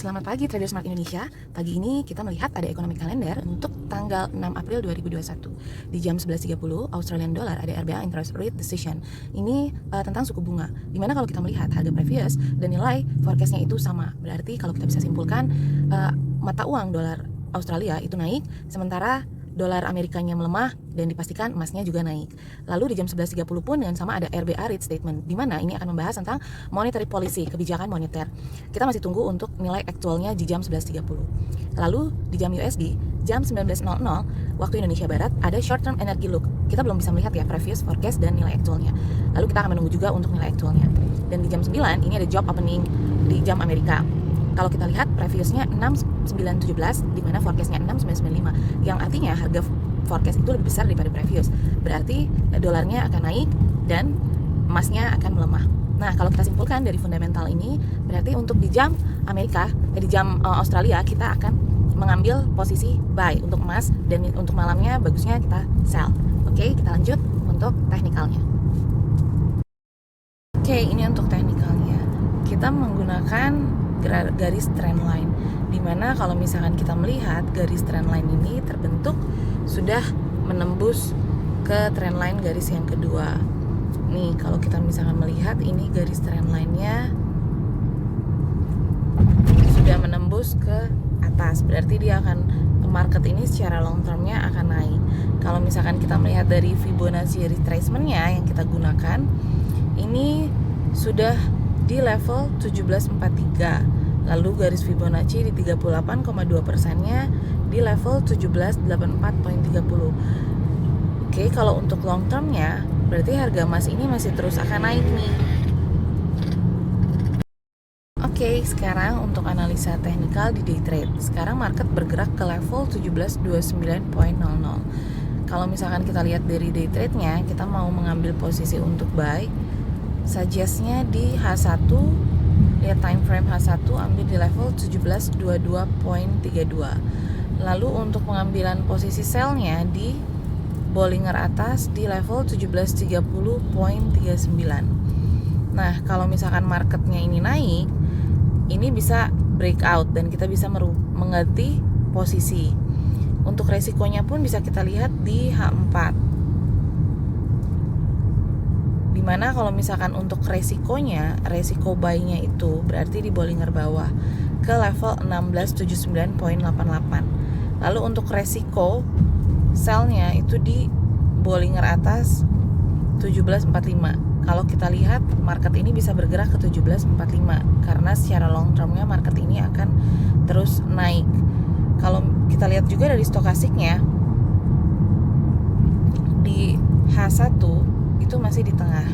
Selamat pagi Trader Smart Indonesia. Pagi ini kita melihat ada economic calendar untuk tanggal 6 April 2021. Di jam 11.30 Australian Dollar ada RBA Interest Rate Decision. Ini tentang suku bunga. Dimana kalau kita melihat harga previous dan nilai forecastnya itu sama. Berarti kalau kita bisa simpulkan mata uang dolar Australia itu naik, sementara dolar Amerikanya melemah dan dipastikan emasnya juga naik. Lalu di jam 11.30 pun dengan sama ada RBA rate statement, di mana ini akan membahas tentang monetary policy, kebijakan moneter. Kita masih tunggu untuk nilai aktualnya di jam 11.30. Lalu di jam USD, jam 19.00 waktu Indonesia Barat ada short term energy look. Kita belum bisa melihat ya previous forecast dan nilai aktualnya. Lalu kita akan menunggu juga untuk nilai aktualnya. Dan di jam 9 ini ada job opening di jam Amerika. Kalau kita lihat previousnya 6917 di mana forecastnya 6995, yang artinya harga forecast itu lebih besar daripada previous. Berarti dolarnya akan naik dan emasnya akan melemah. Nah, kalau kita simpulkan dari fundamental ini, berarti untuk di jam Amerika, di jam Australia kita akan mengambil posisi buy untuk emas, dan untuk malamnya bagusnya kita sell. Oke, kita lanjut untuk teknikalnya. Oke, ini untuk teknikalnya. Kita menggunakan garis trendline, dimana kalau misalkan kita melihat garis trendline ini terbentuk sudah menembus ke trendline garis yang kedua. Nih, kalau kita misalkan melihat ini garis trendline-nya sudah menembus ke atas, berarti dia akan market ini secara long term-nya akan naik. Kalau misalkan kita melihat dari Fibonacci retracement-nya yang kita gunakan, ini sudah di level 1743. Lalu garis Fibonacci di 38,2%-nya di level 1784.30. Oke, kalau untuk long term-nya berarti harga emas ini masih terus akan naik nih. Oke, sekarang untuk analisa teknikal di day trade. Sekarang market bergerak ke level 1729.00. Kalau misalkan kita lihat dari day trade-nya, kita mau mengambil posisi untuk buy, suggest-nya di H1, lihat time frame H1, ambil di level 1722.32. Lalu untuk pengambilan posisi sell-nya di Bollinger atas di level 1730.39. Nah, kalau misalkan marketnya ini naik, ini bisa breakout dan kita bisa mengganti posisi. Untuk resikonya pun bisa kita lihat di H4. Dimana kalau misalkan untuk resikonya, resiko buy-nya itu berarti di Bollinger bawah ke level 1679.88. Lalu untuk resiko sell-nya itu di Bollinger atas 1745. Kalau kita lihat market ini bisa bergerak ke 1745 karena secara long term-nya market ini akan terus naik. Kalau kita lihat juga dari stokastiknya di H1 itu masih di tengah.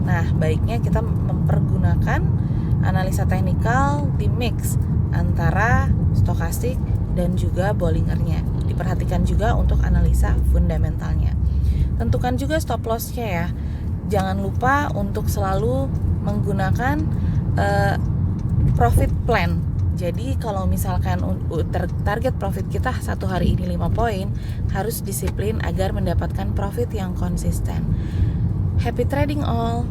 Nah, baiknya kita mempergunakan analisa teknikal di mix antara stokastik dan juga Bollingernya. Diperhatikan juga untuk analisa fundamentalnya. Tentukan juga stop loss-nya ya. Jangan lupa untuk selalu menggunakan profit plan. Jadi kalau misalkan target profit kita satu hari ini 5 poin, harus disiplin agar mendapatkan profit yang konsisten. Happy trading all!